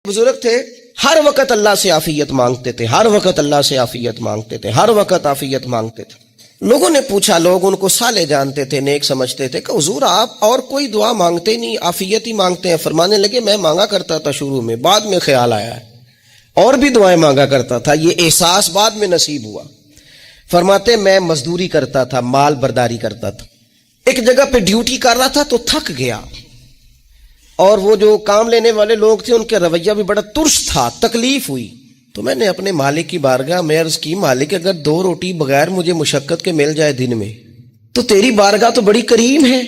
بزرگ تھے، ہر وقت اللہ سے عافیت مانگتے تھے، ہر وقت اللہ سے عافیت مانگتے تھے، ہر وقت عافیت مانگتے تھے۔ لوگوں نے پوچھا، لوگ ان کو صالح جانتے تھے، نیک سمجھتے تھے، کہ حضور آپ اور کوئی دعا مانگتے نہیں، عافیت ہی مانگتے ہیں۔ فرمانے لگے میں مانگا کرتا تھا شروع میں، بعد میں خیال آیا ہے اور بھی دعائیں مانگا کرتا تھا، یہ احساس بعد میں نصیب ہوا۔ فرماتے میں مزدوری کرتا تھا، مال برداری کرتا تھا، ایک جگہ پہ ڈیوٹی کر رہا تھا تو تھک گیا، اور وہ جو کام لینے والے لوگ تھے ان کے رویہ بھی بڑا ترس تھا، تکلیف ہوئی، تو میں نے اپنے مالک کی بارگاہ میں عرض کی، مالک اگر 2 روٹی بغیر مجھے مشقت کے مل جائے دن میں تو تیری بارگاہ تو بڑی کریم ہے۔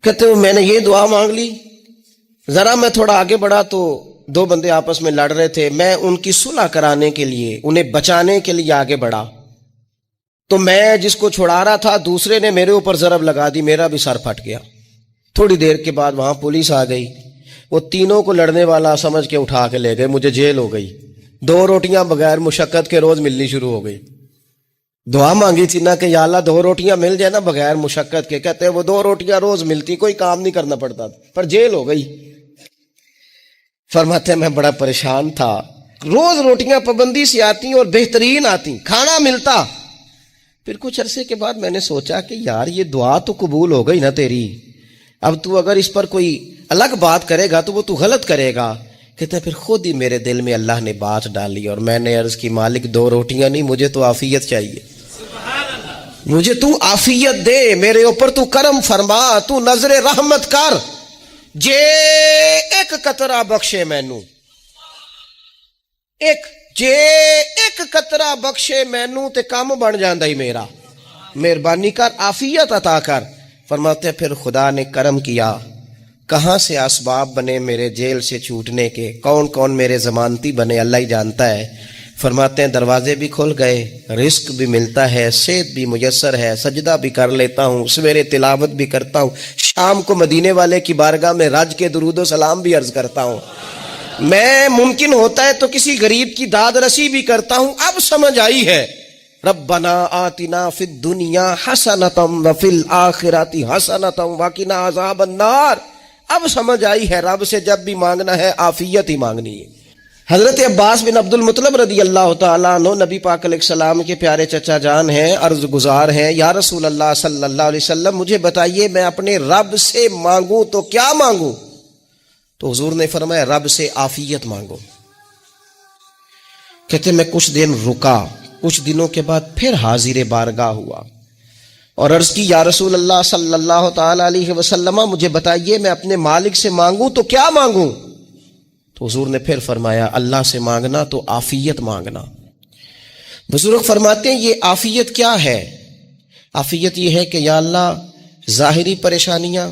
کہتے ہیں میں نے یہ دعا مانگ لی، ذرا میں تھوڑا آگے بڑھا تو 2 بندے آپس میں لڑ رہے تھے، میں ان کی صلح کرانے کے لیے، انہیں بچانے کے لیے آگے بڑھا، تو میں جس کو چھڑا رہا تھا دوسرے نے میرے اوپر ضرب لگا دی، میرا بھی سر پھٹ گیا۔ تھوڑی دیر کے بعد وہاں پولیس آ گئی، وہ تینوں کو لڑنے والا سمجھ کے اٹھا کے لے گئے، مجھے جیل ہو گئی۔ 2 روٹیاں بغیر مشقت کے روز ملنی شروع ہو گئی۔ دعا مانگی تھی نا کہ یا اللہ 2 روٹیاں مل جائے نا بغیر مشقت کے، کہتے ہیں وہ 2 روٹیاں روز ملتی، کوئی کام نہیں کرنا پڑتا، پر جیل ہو گئی۔ فرماتے ہیں میں بڑا پریشان تھا، روز روٹیاں پابندی سے آتی اور بہترین آتی، کھانا ملتا۔ پھر کچھ عرصے کے بعد میں نے سوچا کہ یار یہ دعا تو قبول ہو گئی نا تیری، اب تو اگر اس پر کوئی الگ بات کرے گا تو وہ تو غلط کرے گا۔ کہتے ہیں پھر خود ہی میرے دل میں اللہ نے بات ڈالی، اور میں نے عرض کی مالک 2 روٹیاں نہیں، مجھے تو عافیت چاہیے، مجھے تو عافیت دے، میرے اوپر تو کرم فرما، تو نظر رحمت کر، جے ایک قطرہ بخشے مینوں، جے ایک قطرہ بخشے مینوں تے کام بن جاندا ہی میرا، مہربانی کر، عافیت عطا کر۔ فرماتے ہیں پھر خدا نے کرم کیا، کہاں سے اسباب بنے میرے جیل سے چھوٹنے کے، کون کون میرے ضمانتی بنے اللہ ہی جانتا ہے۔ فرماتے ہیں دروازے بھی کھل گئے، رزق بھی ملتا ہے، صحت بھی میسر ہے، سجدہ بھی کر لیتا ہوں، سویرے تلاوت بھی کرتا ہوں، شام کو مدینے والے کی بارگاہ میں رج کے درود و سلام بھی عرض کرتا ہوں، میں ممکن ہوتا ہے تو کسی غریب کی داد رسی بھی کرتا ہوں۔ اب سمجھ آئی ہے، ربنا آتنا فی الدنیا حسنۃ وفی الآخرۃ حسنۃ وقنا عذاب النار۔ اب سمجھ آئی ہے رب سے جب بھی مانگنا ہے عافیت ہی مانگنی ہے۔ حضرت عباس بن عبد المطلب رضی اللہ تعالیٰ عنہ نبی پاک علیہ السلام کے پیارے چچا جان ہیں، عرض گزار ہیں، یا رسول اللہ صلی اللہ علیہ وسلم مجھے بتائیے میں اپنے رب سے مانگوں تو کیا مانگوں؟ تو حضور نے فرمایا رب سے عافیت مانگو۔ کہتے میں کچھ دن رکا، کچھ دنوں کے بعد پھر حاضر بارگاہ ہوا اور عرض کی یا رسول اللہ صلی اللہ تعالی علیہ وسلم مجھے بتائیے میں اپنے مالک سے مانگوں تو کیا مانگوں؟ تو حضور نے پھر فرمایا اللہ سے مانگنا تو عافیت مانگنا۔ بزرگ فرماتے ہیں یہ عافیت کیا ہے؟ عافیت یہ ہے کہ یا اللہ ظاہری پریشانیاں،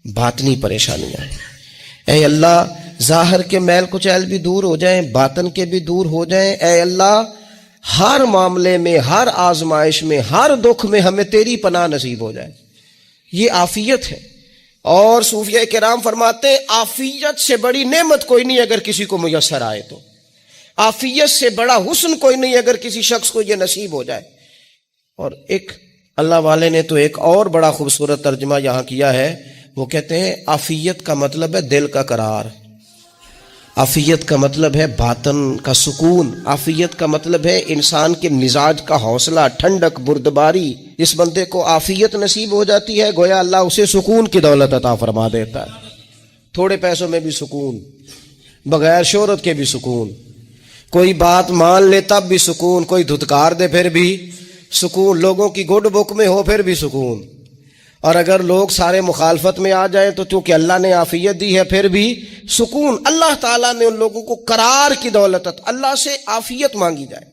باطنی پریشانیاں، اے اللہ ظاہر کے میل کچیل بھی دور ہو جائیں، باطن کے بھی دور ہو جائیں، اے اللہ ہر معاملے میں، ہر آزمائش میں، ہر دکھ میں ہمیں تیری پناہ نصیب ہو جائے، یہ عافیت ہے۔ اور صوفیہ کرام فرماتے ہیں عافیت سے بڑی نعمت کوئی نہیں اگر کسی کو میسر آئے تو، عافیت سے بڑا حسن کوئی نہیں اگر کسی شخص کو یہ نصیب ہو جائے۔ اور ایک اللہ والے نے تو ایک اور بڑا خوبصورت ترجمہ یہاں کیا ہے، وہ کہتے ہیں عافیت کا مطلب ہے دل کا قرار، عافیت کا مطلب ہے باطن کا سکون، عافیت کا مطلب ہے انسان کے مزاج کا حوصلہ، ٹھنڈک، بردباری۔ اس بندے کو عافیت نصیب ہو جاتی ہے گویا اللہ اسے سکون کی دولت عطا فرما دیتا ہے، تھوڑے پیسوں میں بھی سکون، بغیر شہرت کے بھی سکون، کوئی بات مان لے تب بھی سکون، کوئی دھتکار دے پھر بھی سکون، لوگوں کی گڈ بک میں ہو پھر بھی سکون، اور اگر لوگ سارے مخالفت میں آ جائیں تو چونکہ اللہ نے عافیت دی ہے پھر بھی سکون۔ اللہ تعالیٰ نے ان لوگوں کو قرار کی دولت، اللہ سے عافیت مانگی جائے،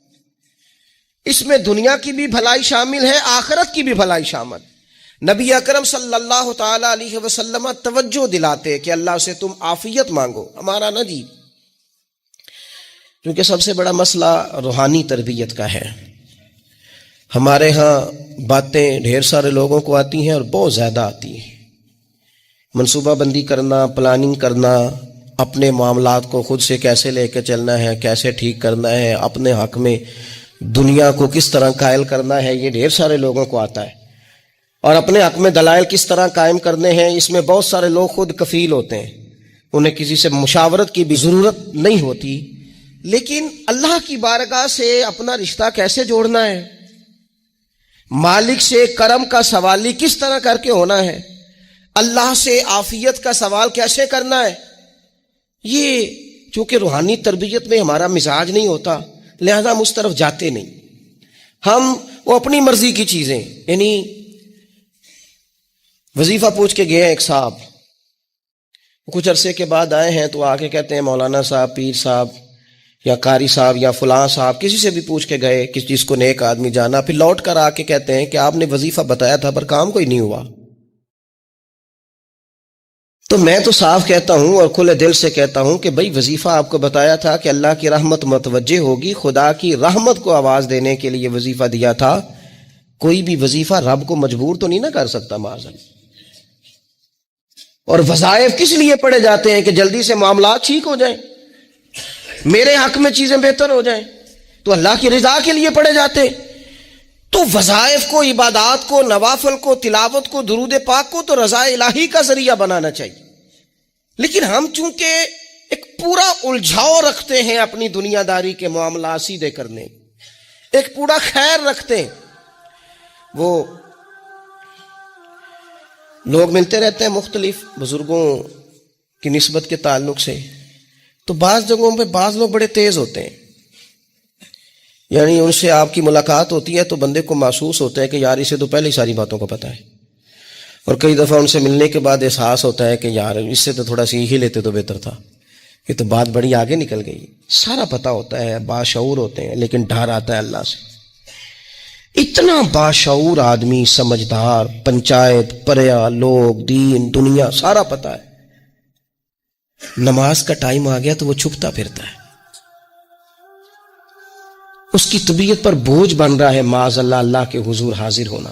اس میں دنیا کی بھی بھلائی شامل ہے، آخرت کی بھی بھلائی شامل۔ نبی اکرم صلی اللہ تعالی علیہ وسلم توجہ دلاتے کہ اللہ سے تم عافیت مانگو، ہمارا نہ جی، کیونکہ سب سے بڑا مسئلہ روحانی تربیت کا ہے۔ ہمارے ہاں باتیں ڈھیر سارے لوگوں کو آتی ہیں اور بہت زیادہ آتی ہیں، منصوبہ بندی کرنا، پلاننگ کرنا، اپنے معاملات کو خود سے کیسے لے کے چلنا ہے، کیسے ٹھیک کرنا ہے، اپنے حق میں دنیا کو کس طرح قائل کرنا ہے، یہ ڈھیر سارے لوگوں کو آتا ہے، اور اپنے حق میں دلائل کس طرح قائم کرنے ہیں، اس میں بہت سارے لوگ خود کفیل ہوتے ہیں، انہیں کسی سے مشاورت کی بھی ضرورت نہیں ہوتی، لیکن اللہ کی بارگاہ سے اپنا رشتہ کیسے جوڑنا ہے، مالک سے کرم کا سوالی کس طرح کر کے ہونا ہے، اللہ سے عافیت کا سوال کیسے کرنا ہے، یہ چونکہ روحانی تربیت میں ہمارا مزاج نہیں ہوتا، لہذا ہم اس طرف جاتے نہیں. ہم وہ اپنی مرضی کی چیزیں، یعنی وظیفہ پوچھ کے گئے ہیں ایک صاحب، کچھ عرصے کے بعد آئے ہیں تو آ کے کہتے ہیں مولانا صاحب، پیر صاحب یا قاری صاحب یا فلاں صاحب، کسی سے بھی پوچھ کے گئے کس چیز کو نیک آدمی جانا، پھر لوٹ کر آ کے کہتے ہیں کہ آپ نے وظیفہ بتایا تھا پر کام کوئی نہیں ہوا. تو میں تو صاف کہتا ہوں اور کھلے دل سے کہتا ہوں کہ بھئی وظیفہ آپ کو بتایا تھا کہ اللہ کی رحمت متوجہ ہوگی، خدا کی رحمت کو آواز دینے کے لیے وظیفہ دیا تھا. کوئی بھی وظیفہ رب کو مجبور تو نہیں نہ کر سکتا معاذ اللہ. اور وظائف کس لیے پڑھے جاتے ہیں کہ جلدی سے معاملات ٹھیک ہو جائیں، میرے حق میں چیزیں بہتر ہو جائیں، تو اللہ کی رضا کے لیے پڑھے جاتے ہیں. تو وظائف کو، عبادات کو، نوافل کو، تلاوت کو، درود پاک کو تو رضا الہی کا ذریعہ بنانا چاہیے. لیکن ہم چونکہ ایک پورا الجھاؤ رکھتے ہیں اپنی دنیا داری کے معاملات سیدھے کرنے، ایک پورا خیر رکھتے ہیں. وہ لوگ ملتے رہتے ہیں مختلف بزرگوں کی نسبت کے تعلق سے، تو بعض جگہوں پہ بعض لوگ بڑے تیز ہوتے ہیں، یعنی ان سے آپ کی ملاقات ہوتی ہے تو بندے کو محسوس ہوتا ہے کہ یار اسے تو پہلے ہی ساری باتوں کو پتہ ہے، اور کئی دفعہ ان سے ملنے کے بعد احساس ہوتا ہے کہ یار اس سے تو تھوڑا سیکھ ہی لیتے تو بہتر تھا، یہ تو بات بڑی آگے نکل گئی. سارا پتہ ہوتا ہے، باشعور ہوتے ہیں، لیکن ڈر آتا ہے اللہ سے. اتنا باشعور آدمی، سمجھدار، پنچایت، پریا، لوگ، دین، دنیا سارا پتہ ہے، نماز کا ٹائم آ گیا تو وہ چھپتا پھرتا ہے. اس کی طبیعت پر بوجھ بن رہا ہے معاذ اللہ اللہ کے حضور حاضر ہونا،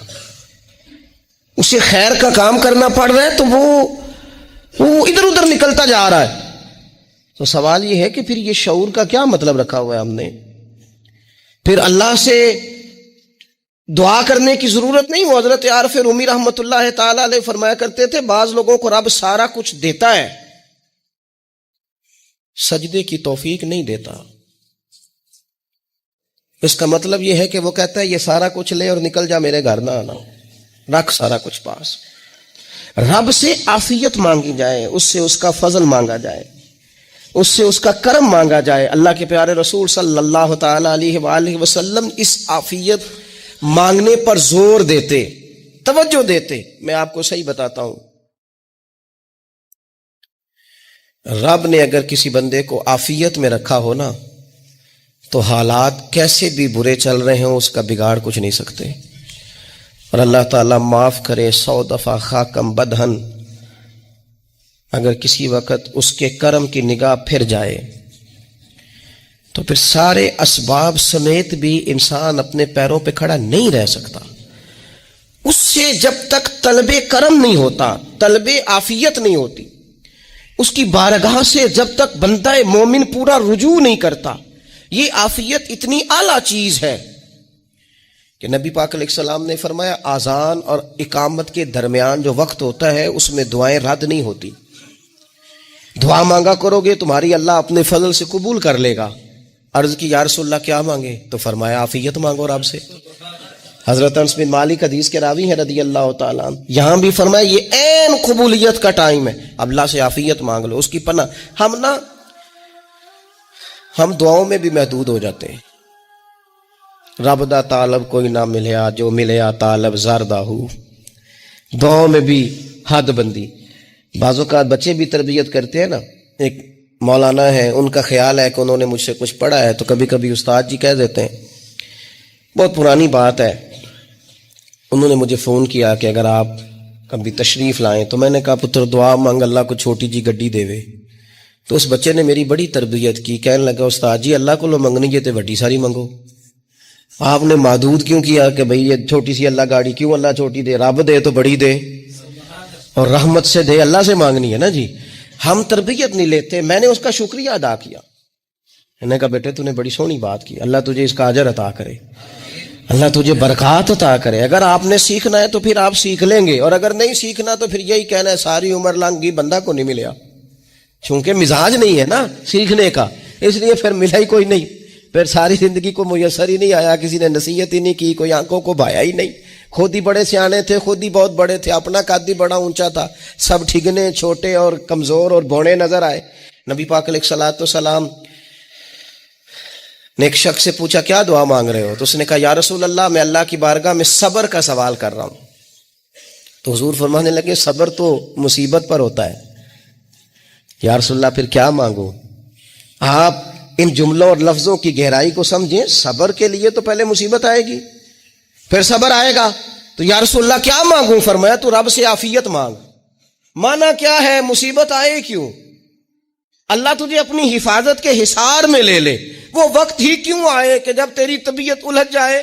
اسے خیر کا کام کرنا پڑ رہا ہے تو وہ ادھر ادھر نکلتا جا رہا ہے. تو سوال یہ ہے کہ پھر یہ شعور کا کیا مطلب رکھا ہوا ہے ہم نے؟ پھر اللہ سے دعا کرنے کی ضرورت نہیں. وہ حضرت عارف رومی رحمۃ اللہ تعالی علیہ فرمایا کرتے تھے بعض لوگوں کو رب سارا کچھ دیتا ہے، سجدے کی توفیق نہیں دیتا. اس کا مطلب یہ ہے کہ وہ کہتا ہے یہ سارا کچھ لے اور نکل جا، میرے گھر نہ آنا، رکھ سارا کچھ پاس. رب سے عافیت مانگی جائے، اس سے اس کا فضل مانگا جائے، اس سے اس کا کرم مانگا جائے. اللہ کے پیارے رسول صلی اللہ تعالی علیہ وآلہ وسلم اس عافیت مانگنے پر زور دیتے، توجہ دیتے. میں آپ کو صحیح بتاتا ہوں، رب نے اگر کسی بندے کو عافیت میں رکھا ہو نا تو حالات کیسے بھی برے چل رہے ہوں اس کا بگاڑ کچھ نہیں سکتے. اور اللہ تعالیٰ معاف کرے 100 دفعہ خاکم بدہن، اگر کسی وقت اس کے کرم کی نگاہ پھر جائے تو پھر سارے اسباب سمیت بھی انسان اپنے پیروں پہ کھڑا نہیں رہ سکتا. اس سے جب تک طلب کرم نہیں ہوتا، طلب عافیت نہیں ہوتی، اس کی بارگاہ سے جب تک بندہ مومن پورا رجوع نہیں کرتا. یہ عافیت اتنی اعلیٰ چیز ہے کہ نبی پاک علیہ السلام نے فرمایا اذان اور اقامت کے درمیان جو وقت ہوتا ہے اس میں دعائیں رد نہیں ہوتی. دعا مانگا کرو گے تمہاری اللہ اپنے فضل سے قبول کر لے گا. عرض کی یا رسول اللہ کیا مانگے؟ تو فرمایا عافیت مانگو رب سے. حضرت انس بن مالک حدیث کے راوی ہیں رضی اللہ تعالیٰ عنہ، یہاں بھی فرمایا یہ عین قبولیت کا ٹائم ہے، اب اللہ سے عافیت مانگ لو، اس کی پناہ. ہم دعاؤں میں بھی محدود ہو جاتے ہیں. رب دا طالب کوئی نہ ملیا، جو ملیا طالب زردہ ہو. دعاؤں میں بھی حد بندی. بعض اوقات بچے بھی تربیت کرتے ہیں نا، ایک مولانا ہے، ان کا خیال ہے کہ انہوں نے مجھ سے کچھ پڑھا ہے تو کبھی کبھی استاد جی کہہ دیتے ہیں، بہت پرانی بات ہے، انہوں نے مجھے فون کیا کہ اگر آپ کبھی تشریف لائیں، تو میں نے کہا پتر دعا مانگ اللہ کو چھوٹی جی گڈی دے وے. تو اس بچے نے میری بڑی تربیت کی، کہنے لگا استاد جی اللہ کو لو منگنی جے تے وڈی ساری منگو. آپ نے محدود کیوں کیا کہ بھئی یہ چھوٹی سی اللہ گاڑی کیوں اللہ چھوٹی دے؟ رب دے تو بڑی دے اور رحمت سے دے، اللہ سے مانگنی ہے نا جی. ہم تربیت نہیں لیتے. میں نے اس کا شکریہ ادا کیا، میں نے کہا بیٹے تو نے بڑی سونی بات کی، اللہ تجھے اس کا اجر عطا کرے، اللہ تجھے برکات عطا کرے. اگر آپ نے سیکھنا ہے تو پھر آپ سیکھ لیں گے، اور اگر نہیں سیکھنا تو پھر یہی کہنا ہے ساری عمر لنگ گئی بندہ کو نہیں ملیا. چونکہ مزاج نہیں ہے نا سیکھنے کا، اس لیے پھر ملا ہی کوئی نہیں، پھر ساری زندگی کو میسر ہی نہیں آیا، کسی نے نصیحت ہی نہیں کی، کوئی آنکھوں کو بھایا ہی نہیں، خود ہی بڑے سیانے تھے، خود ہی بہت بڑے تھے، اپنا قد بھی بڑا اونچا تھا، سب ٹھگنے چھوٹے اور کمزور اور بوڑے نظر آئے۔ نبی پاک علیہ الصلوۃ والسلام نے ایک شخص سے پوچھا کیا دعا مانگ رہے ہو؟ تو اس نے کہا یا رسول اللہ میں اللہ کی بارگاہ میں صبر کا سوال کر رہا ہوں۔ تو حضور فرمانے لگے صبر تو مصیبت پر ہوتا ہے۔ یا رسول اللہ پھر کیا مانگوں؟ آپ ان جملوں اور لفظوں کی گہرائی کو سمجھیں، صبر کے لیے تو پہلے مصیبت آئے گی پھر صبر آئے گا، تو یا رسول اللہ کیا مانگوں؟ فرمایا تو رب سے عافیت مانگ۔ مانا کیا ہے؟ مصیبت آئے کیوں؟ اللہ تجھے اپنی حفاظت کے حصار میں لے لے، وہ وقت ہی کیوں آئے کہ جب تیری طبیعت الجھ جائے،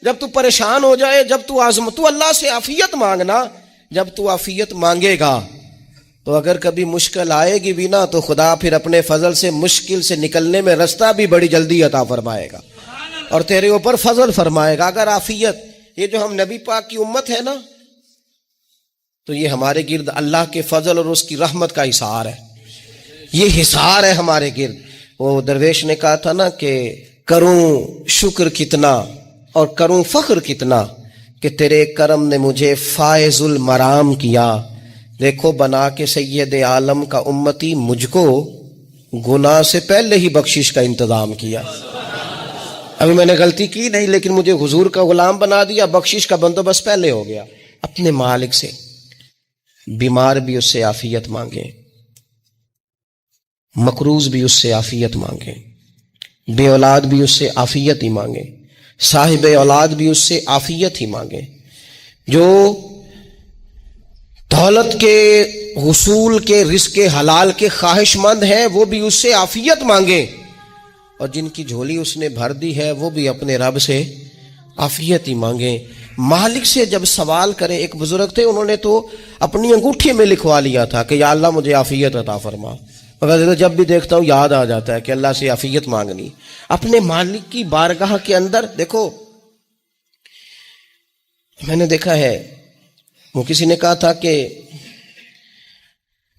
جب تو پریشان ہو جائے، جب تو اللہ سے عافیت مانگنا۔ جب تو عافیت مانگے گا تو اگر کبھی مشکل آئے گی بھی نا تو خدا پھر اپنے فضل سے مشکل سے نکلنے میں رستہ بھی بڑی جلدی عطا فرمائے گا اور تیرے اوپر فضل فرمائے گا۔ اگر عافیت، یہ جو ہم نبی پاک کی امت ہے نا، تو یہ ہمارے گرد اللہ کے فضل اور اس کی رحمت کا حصار ہے، یہ حصار ہے ہمارے گرد۔ وہ درویش نے کہا تھا نا کہ کروں شکر کتنا اور کروں فخر کتنا کہ تیرے کرم نے مجھے فائز المرام کیا، دیکھو بنا کے سید عالم کا امتی مجھ کو گناہ سے پہلے ہی بخشش کا انتظام کیا۔ ابھی میں نے غلطی کی نہیں لیکن مجھے حضور کا غلام بنا دیا، بخشش کا بندوبست پہلے ہو گیا۔ اپنے مالک سے بیمار بھی اس سے عافیت مانگے، مقروض بھی اس سے عافیت مانگے، بے اولاد بھی اس سے عافیت ہی مانگے، صاحب اولاد بھی اس سے عافیت ہی مانگے، جو دولت کے حصول کے رزق حلال کے خواہش مند ہیں وہ بھی اس سے عافیت مانگے، اور جن کی جھولی اس نے بھر دی ہے وہ بھی اپنے رب سے عافیت ہی مانگے۔ مالک سے جب سوال کرے، ایک بزرگ تھے انہوں نے تو اپنی انگوٹھی میں لکھوا لیا تھا کہ یا اللہ مجھے عافیت عطا فرما، مگر جب بھی دیکھتا ہوں یاد آ جاتا ہے کہ اللہ سے عافیت مانگنی۔ اپنے مالک کی بارگاہ کے اندر دیکھو، میں نے دیکھا ہے وہ کسی نے کہا تھا کہ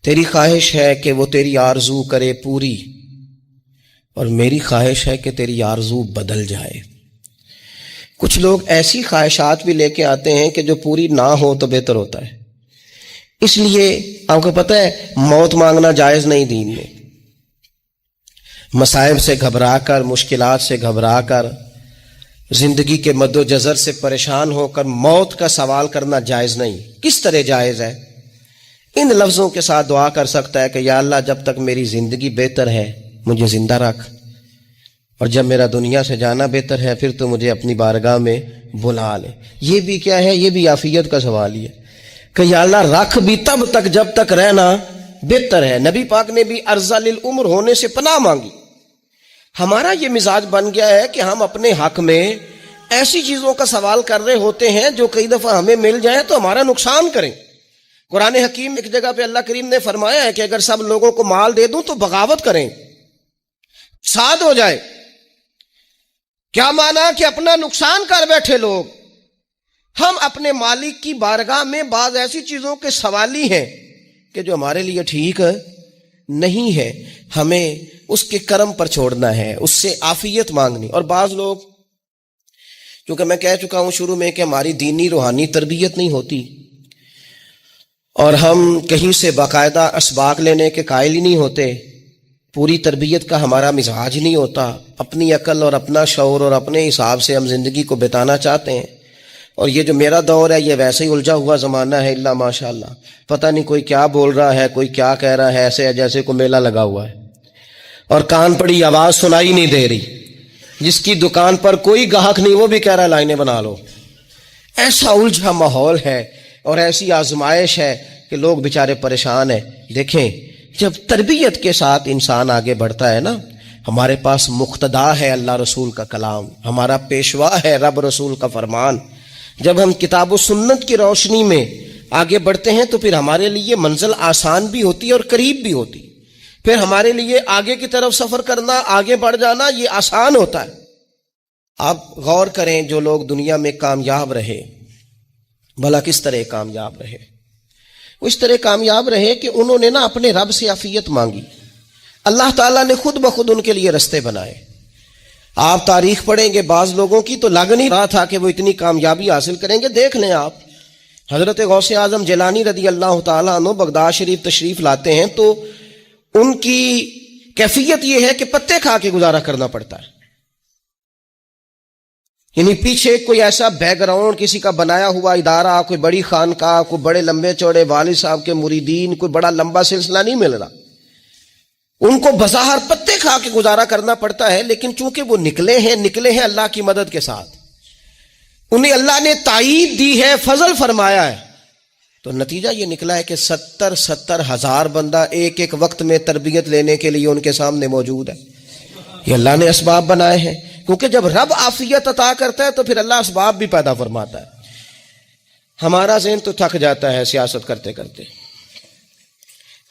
تیری خواہش ہے کہ وہ تیری آرزو کرے پوری، اور میری خواہش ہے کہ تیری آرزو بدل جائے۔ کچھ لوگ ایسی خواہشات بھی لے کے آتے ہیں کہ جو پوری نہ ہو تو بہتر ہوتا ہے، اس لیے آپ کو پتہ ہے موت مانگنا جائز نہیں دین میں۔ مصائب سے گھبرا کر، مشکلات سے گھبرا کر، زندگی کے مد و جزر سے پریشان ہو کر موت کا سوال کرنا جائز نہیں۔ کس طرح جائز ہے؟ ان لفظوں کے ساتھ دعا کر سکتا ہے کہ یا اللہ جب تک میری زندگی بہتر ہے مجھے زندہ رکھ، اور جب میرا دنیا سے جانا بہتر ہے پھر تو مجھے اپنی بارگاہ میں بلا لے۔ یہ بھی کیا ہے؟ یہ بھی عافیت کا سوال ہی ہے کہ یا اللہ رکھ بھی تب تک جب تک رہنا بہتر ہے۔ نبی پاک نے بھی ارذل العمر ہونے سے پناہ مانگی۔ ہمارا یہ مزاج بن گیا ہے کہ ہم اپنے حق میں ایسی چیزوں کا سوال کر رہے ہوتے ہیں جو کئی دفعہ ہمیں مل جائیں تو ہمارا نقصان کریں۔ قرآن حکیم ایک جگہ پہ اللہ کریم نے فرمایا ہے کہ اگر سب لوگوں کو مال دے دوں تو بغاوت کریں، فساد ہو جائے۔ کیا مانا؟ کہ اپنا نقصان کر بیٹھے لوگ۔ ہم اپنے مالک کی بارگاہ میں بعض ایسی چیزوں کے سوالی ہیں کہ جو ہمارے لیے ٹھیک نہیں ہے، ہمیں اس کے کرم پر چھوڑنا ہے، اس سے عافیت مانگنی۔ اور بعض لوگ، کیونکہ میں کہہ چکا ہوں شروع میں کہ ہماری دینی روحانی تربیت نہیں ہوتی اور ہم کہیں سے باقاعدہ اسباق لینے کے قائل ہی نہیں ہوتے، پوری تربیت کا ہمارا مزاج نہیں ہوتا، اپنی عقل اور اپنا شعور اور اپنے حساب سے ہم زندگی کو بتانا چاہتے ہیں۔ اور یہ جو میرا دور ہے یہ ویسے ہی الجھا ہوا زمانہ ہے، اللہ ماشاء اللہ، پتہ نہیں کوئی کیا بول رہا ہے، کوئی کیا کہہ رہا ہے، ایسے جیسے کوئی میلہ لگا ہوا ہے اور کان پڑی آواز سنائی نہیں دے رہی۔ جس کی دکان پر کوئی گاہک نہیں وہ بھی کہہ رہا ہے لائنیں بنا لو۔ ایسا الجھا ماحول ہے اور ایسی آزمائش ہے کہ لوگ بیچارے پریشان ہیں۔ دیکھیں جب تربیت کے ساتھ انسان آگے بڑھتا ہے نا، ہمارے پاس مقتدا ہے اللہ رسول کا کلام، ہمارا پیشوا ہے رب رسول کا فرمان۔ جب ہم کتاب و سنت کی روشنی میں آگے بڑھتے ہیں تو پھر ہمارے لیے منزل آسان بھی ہوتی ہے اور قریب بھی ہوتی، پھر ہمارے لیے آگے کی طرف سفر کرنا، آگے بڑھ جانا یہ آسان ہوتا ہے۔ آپ غور کریں جو لوگ دنیا میں کامیاب رہے، بھلا کس طرح کامیاب رہے؟ وہ اس طرح کامیاب رہے کہ انہوں نے نا اپنے رب سے عافیت مانگی۔ اللہ تعالیٰ نے خود بخود ان کے لیے رستے بنائے. آپ تاریخ پڑھیں گے بعض لوگوں کی تو لگ نہیں رہا تھا کہ وہ اتنی کامیابی حاصل کریں گے. دیکھ لیں آپ حضرت غوث اعظم جیلانی رضی اللہ تعالیٰ عنہ بغداد شریف تشریف لاتے ہیں تو ان کی کیفیت یہ ہے کہ پتے کھا کے گزارا کرنا پڑتا ہے. یعنی پیچھے کوئی ایسا بیک گراؤنڈ کسی کا بنایا ہوا ادارہ، کوئی بڑی خانقاہ، کوئی بڑے لمبے چوڑے والد صاحب کے مریدین، کوئی بڑا لمبا سلسلہ نہیں مل رہا. ان کو بظاہر پتے کھا کے گزارا کرنا پڑتا ہے، لیکن چونکہ وہ نکلے ہیں اللہ کی مدد کے ساتھ، انہیں اللہ نے تائید دی ہے، فضل فرمایا ہے، تو نتیجہ یہ نکلا ہے کہ 70 ہزار بندہ ایک ایک وقت میں تربیت لینے کے لیے ان کے سامنے موجود ہے. یہ اللہ نے اسباب بنائے ہیں، کیونکہ جب رب عافیت عطا کرتا ہے تو پھر اللہ اسباب بھی پیدا فرماتا ہے. ہمارا ذہن تو تھک جاتا ہے سیاست کرتے کرتے.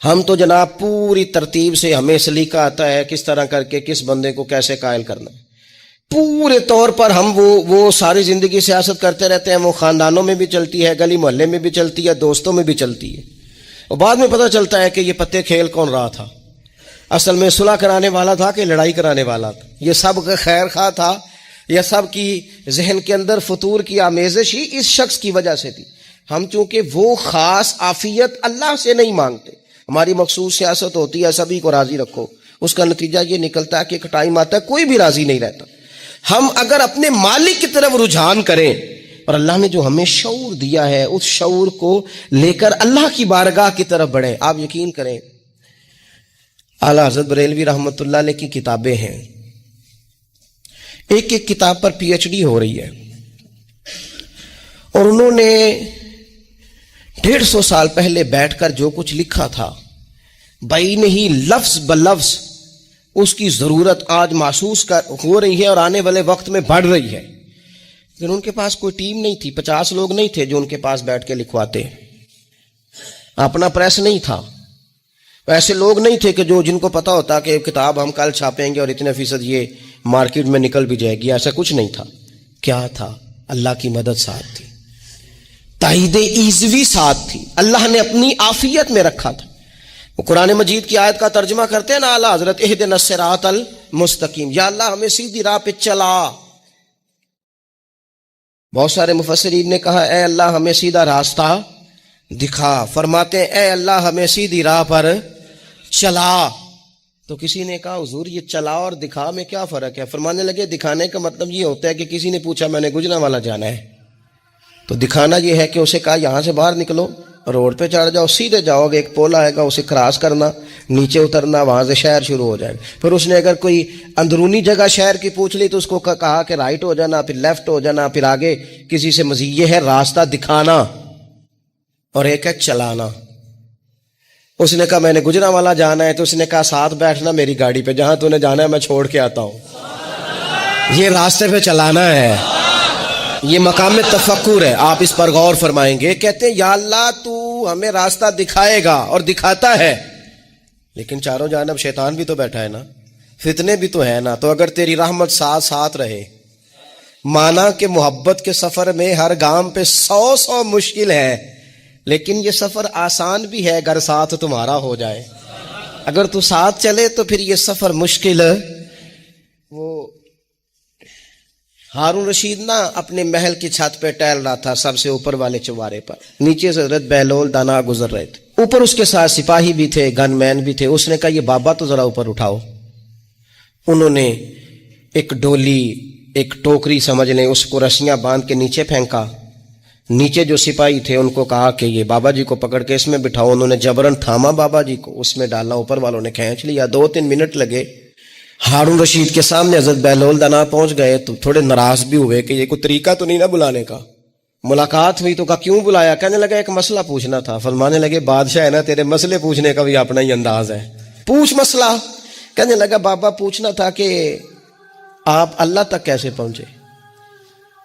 ہم تو جناب پوری ترتیب سے ہمیں سلیقہ آتا ہے کس طرح کر کے کس بندے کو کیسے قائل کرنا. پورے طور پر ہم وہ ساری زندگی سیاست کرتے رہتے ہیں. وہ خاندانوں میں بھی چلتی ہے، گلی محلے میں بھی چلتی ہے، دوستوں میں بھی چلتی ہے، اور بعد میں پتہ چلتا ہے کہ یہ پتے کھیل کون رہا تھا. اصل میں صلح کرانے والا تھا کہ لڑائی کرانے والا تھا. یہ سب کا خیر خواہ تھا، یہ سب کی ذہن کے اندر فطور کی آمیزش ہی اس شخص کی وجہ سے تھی. ہم چونکہ وہ خاص عافیت اللہ سے نہیں مانگتے، ہماری مخصوص سیاست ہوتی ہے سبھی کو راضی رکھو. اس کا نتیجہ یہ نکلتا ہے کہ ایک ٹائم آتا ہے کوئی بھی راضی نہیں رہتا. ہم اگر اپنے مالک کی طرف رجحان کریں اور اللہ نے جو ہمیں شعور دیا ہے اس شعور کو لے کر اللہ کی بارگاہ کی طرف بڑھیں. آپ یقین کریں اعلیٰ حضرت بریلوی رحمۃ اللہ علیہ کی کتابیں ہیں، ایک ایک کتاب پر پی ایچ ڈی ہو رہی ہے، اور انہوں نے 150 سال پہلے بیٹھ کر جو کچھ لکھا تھا بین ہی لفظ بلفظ اس کی ضرورت آج محسوس ہو رہی ہے اور آنے والے وقت میں بڑھ رہی ہے. لیکن ان کے پاس کوئی ٹیم نہیں تھی، 50 لوگ نہیں تھے جو ان کے پاس بیٹھ کے لکھواتے، اپنا پریس نہیں تھا، ایسے لوگ نہیں تھے کہ جن کو پتا ہوتا کہ کتاب ہم کل چھاپیں گے اور اتنے فیصد یہ مارکیٹ میں نکل بھی جائے گی. ایسا کچھ نہیں تھا. کیا تھا؟ اللہ کی مدد ساتھ تھی، تائید ایزوی ساتھ تھی، اللہ نے اپنی عافیت میں رکھا تھا. وہ قرآن مجید کی آیت کا ترجمہ کرتے ہیں نا اعلیٰ حضرت اہدنا الصراط المستقیم، یا اللہ ہمیں سیدھی راہ پہ چلا. بہت سارے مفسرین نے کہا اے اللہ ہمیں سیدھا راستہ دکھا. فرماتے ہیں اے اللہ ہمیں سیدھی راہ پر چلا. تو کسی نے کہا حضور یہ چلا اور دکھا میں کیا فرق ہے؟ فرمانے لگے دکھانے کا مطلب یہ ہوتا ہے کہ کسی نے پوچھا میں نے گجرانوالہ جانا ہے، تو دکھانا یہ ہے کہ اسے کہا یہاں سے باہر نکلو، روڈ پہ چڑھ جاؤ، سیدھے جاؤ گے، ایک پول آئے گا اسے کراس کرنا، نیچے اترنا، وہاں سے شہر شروع ہو جائے گا. پھر اس نے اگر کوئی اندرونی جگہ شہر کی پوچھ لی تو اس کو کہا کہ رائٹ ہو جانا، پھر لیفٹ ہو جانا، پھر آگے کسی سے مزید. یہ ہے راستہ دکھانا، اور ایک ہے چلانا. اس نے کہا میں نے گجرانوالہ جانا ہے، تو اس نے کہا ساتھ بیٹھنا میری گاڑی پہ، جہاں تو نے جانا ہے میں چھوڑ کے آتا ہوں. یہ راستے پہ چلانا ہے، یہ مقام تفکر ہے. آپ اس پر غور فرمائیں گے. کہتے ہیں یا اللہ تو ہمیں راستہ دکھائے گا اور دکھاتا ہے، لیکن چاروں جانب شیطان بھی تو بیٹھا ہے نا، فتنے بھی تو ہے نا. تو اگر تیری رحمت ساتھ رہے، مانا کہ محبت کے سفر میں ہر گام پہ 100 مشکل ہے، لیکن یہ سفر آسان بھی ہے اگر ساتھ تمہارا ہو جائے. اگر تو ساتھ چلے تو پھر یہ سفر مشکل. وہ ہارون رشید نا اپنے محل کی چھت پہ ٹہل رہا تھا، سب سے اوپر والے چوارے پر، نیچے سے حضرت بہلول دانا گزر رہے تھے، اوپر اس کے ساتھ سپاہی بھی تھے، گن مین بھی تھے. اس نے کہا یہ بابا تو ذرا اوپر اٹھاؤ. انہوں نے ایک ڈولی، ایک ٹوکری سمجھ لیں، اس کو رسیاں باندھ کے نیچے پھینکا. نیچے جو سپاہی تھے ان کو کہا کہ یہ بابا جی کو پکڑ کے اس میں بٹھاؤ. انہوں نے جبرن تھاما بابا جی کو، اس میں ڈالنا، اوپر والوں نے کھینچ لیا. 2-3 منٹ لگے. ہارون رشید کے سامنے حضرت بہلول دانا پہنچ گئے تو تھوڑے ناراض بھی ہوئے کہ یہ کوئی طریقہ تو نہیں نا بلانے کا. ملاقات ہوئی تو کہا کیوں بلایا؟ کہنے لگا ایک مسئلہ پوچھنا تھا. فرمانے لگے بادشاہ ہے نا، تیرے مسئلے پوچھنے کا بھی اپنا ہی انداز ہے، پوچھ مسئلہ. کہنے لگا بابا پوچھنا تھا کہ آپ اللہ تک کیسے پہنچے؟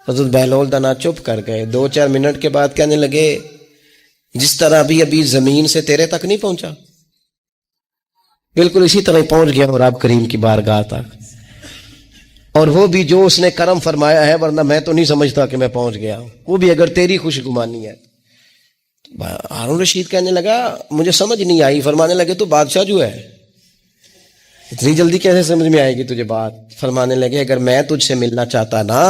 حضرت بہلول دانا چپ کر گئے. 2-4 منٹ کے بعد کہنے لگے جس طرح ابھی زمین سے تیرے تک نہیں پہنچا، بالکل اسی طرح پہنچ گیا اور رب کریم کی بارگاہ تک. اور وہ بھی جو اس نے کرم فرمایا ہے، ورنہ میں تو نہیں سمجھتا کہ میں پہنچ گیا ہوں، وہ بھی اگر تیری خوش گمانی ہے. ہارون رشید کہنے لگا مجھے سمجھ نہیں آئی. فرمانے لگے تو بادشاہ جو ہے اتنی جلدی کیسے سمجھ میں آئے گی تجھے بات؟ فرمانے لگے اگر میں تجھ سے ملنا چاہتا نا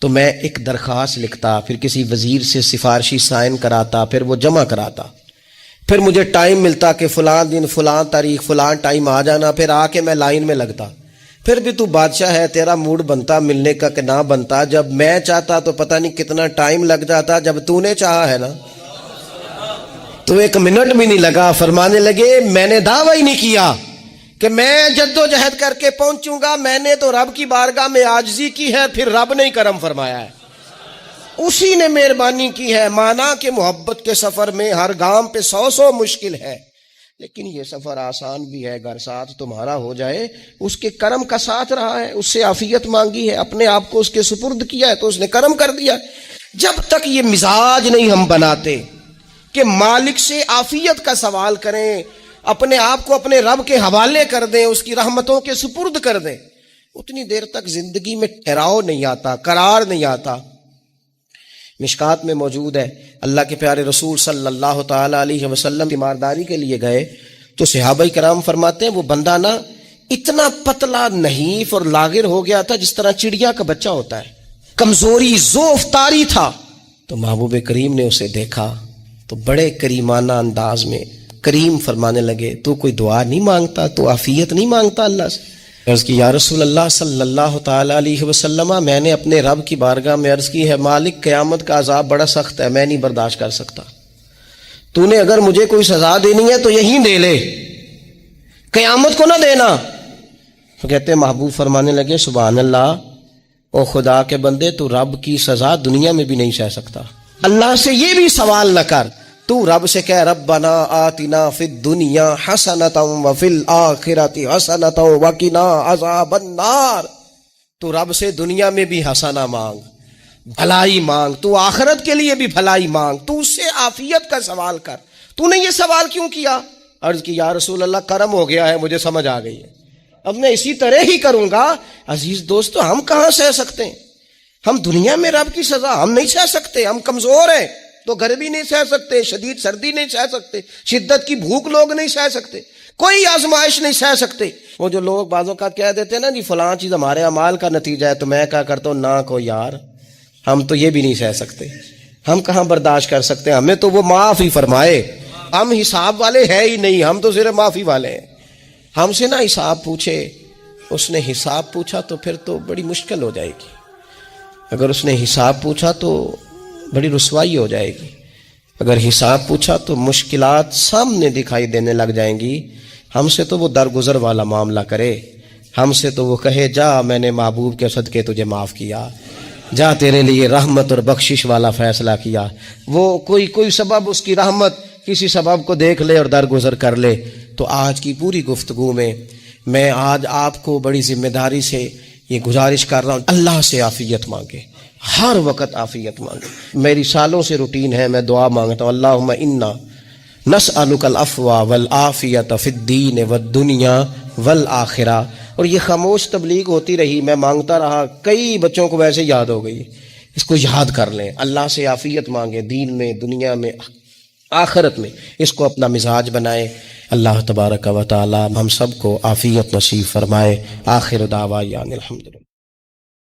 تو میں ایک درخواست لکھتا، پھر کسی وزیر سے سفارشی سائن کراتا، پھر وہ جمع کراتا، پھر مجھے ٹائم ملتا کہ فلاں دن فلاں تاریخ فلاں ٹائم آ جانا، پھر آ کے میں لائن میں لگتا، پھر بھی تو بادشاہ ہے، تیرا موڈ بنتا ملنے کا کہ نہ بنتا، جب میں چاہتا تو پتہ نہیں کتنا ٹائم لگ جاتا، جب تو نے چاہا ہے نا تو 1 منٹ بھی نہیں لگا۔ فرمانے لگے میں نے دعویٰ ہی نہیں کیا کہ میں جد و جہد کر کے پہنچوں گا، میں نے تو رب کی بارگاہ میں عاجزی کی ہے، پھر رب نے کرم فرمایا ہے، اسی نے مہربانی کی ہے۔ مانا کہ محبت کے سفر میں ہر گام پہ 100 مشکل ہے، لیکن یہ سفر آسان بھی ہے، اگر ساتھ تمہارا ہو جائے۔ اس کے کرم کا ساتھ رہا ہے، اس سے عافیت مانگی ہے، اپنے آپ کو اس کے سپرد کیا ہے تو اس نے کرم کر دیا۔ جب تک یہ مزاج نہیں ہم بناتے کہ مالک سے عافیت کا سوال کریں، اپنے آپ کو اپنے رب کے حوالے کر دیں، اس کی رحمتوں کے سپرد کر دیں، اتنی دیر تک زندگی میں ٹھہراؤ نہیں آتا، قرار نہیں آتا۔ مشکات میں موجود ہے، اللہ کے پیارے رسول صلی اللہ تعالی علیہ وسلم تیمارداری کے لیے گئے تو صحابہ کرام فرماتے ہیں وہ بندہ نا اتنا پتلا نحیف اور لاغر ہو گیا تھا جس طرح چڑیا کا بچہ ہوتا ہے، کمزوری ضعف طاری تھا۔ تو محبوب کریم نے اسے دیکھا تو بڑے کریمانہ انداز میں کریم فرمانے لگے تو کوئی دعا نہیں مانگتا، تو عافیت نہیں مانگتا اللہ سے؟ عرض کی یا رسول اللہ صلی اللہ تعالی علیہ وسلم، میں نے اپنے رب کی بارگاہ میں عرض کی ہے مالک قیامت کا عذاب بڑا سخت ہے، میں نہیں برداشت کر سکتا، تو نے اگر مجھے کوئی سزا دینی ہے تو یہی دے لے، قیامت کو نہ دینا۔ تو کہتے محبوب فرمانے لگے سبحان اللہ، او خدا کے بندے تو رب کی سزا دنیا میں بھی نہیں سہ سکتا، اللہ سے یہ بھی سوال نہ کر، تو رب سے کہہ ربنا آتنا فی الدنیا حسنۃ وفی الآخرۃ حسنۃ وقنا عذاب النار۔ تو رب سے دنیا میں بھی حسنہ مانگ، بھلائی مانگ، تو آخرت کے لیے بھی بھلائی مانگ، تو اس سے عافیت کا سوال کر۔ تو نے یہ سوال کیوں کیا؟ عرض کی یا رسول اللہ کرم ہو گیا ہے، مجھے سمجھ آ گئی ہے، اب میں اسی طرح ہی کروں گا۔ عزیز دوستو، ہم کہاں سہ سکتے ہیں؟ ہم دنیا میں رب کی سزا ہم نہیں سہ سکتے، ہم کمزور ہیں تو گرمی نہیں سہ سکتے، شدید سردی نہیں سہ سکتے، شدت کی بھوک لوگ نہیں سہ سکتے، کوئی آزمائش نہیں سہ سکتے۔ وہ جو لوگ بعضوں کا کہہ دیتے ہیں نا جی فلاں چیز ہمارے اعمال کا نتیجہ ہے، تو میں کیا کرتا ہوں نہ کو یار، ہم تو یہ بھی نہیں سہ سکتے، ہم کہاں برداشت کر سکتے ہیں، ہمیں تو وہ معاف ہی فرمائے، ہم حساب والے ہے ہی نہیں، ہم تو صرف معافی والے ہیں۔ ہم سے نہ حساب پوچھے، اس نے حساب پوچھا تو پھر تو بڑی مشکل ہو جائے گی، اگر اس نے حساب پوچھا تو بڑی رسوائی ہو جائے گی، اگر حساب پوچھا تو مشکلات سامنے دکھائی دینے لگ جائیں گی۔ ہم سے تو وہ درگزر والا معاملہ کرے، ہم سے تو وہ کہے جا میں نے محبوب کے صدقے تجھے معاف کیا، جا تیرے لیے رحمت اور بخشش والا فیصلہ کیا۔ وہ کوئی سبب اس کی رحمت کسی سبب کو دیکھ لے اور درگزر کر لے۔ تو آج کی پوری گفتگو میں آج آپ کو بڑی ذمہ داری سے یہ گزارش کر رہا ہوں، اللہ سے عافیت مانگے، ہر وقت عافیت مانگے۔ میری سالوں سے روٹین ہے، میں دعا مانگتا ہوں اللہم انا نسألک العفو والعافیت فی الدین والدنیا والآخرہ، اور یہ خاموش تبلیغ ہوتی رہی، میں مانگتا رہا، کئی بچوں کو ویسے یاد ہو گئی، اس کو یاد کر لیں، اللہ سے عافیت مانگے، دین میں، دنیا میں، آخرت میں، اس کو اپنا مزاج بنائے۔ اللہ تبارک و تعالی ہم سب کو عافیت نصیب فرمائے۔ آخر دعوانا الحمدللہ۔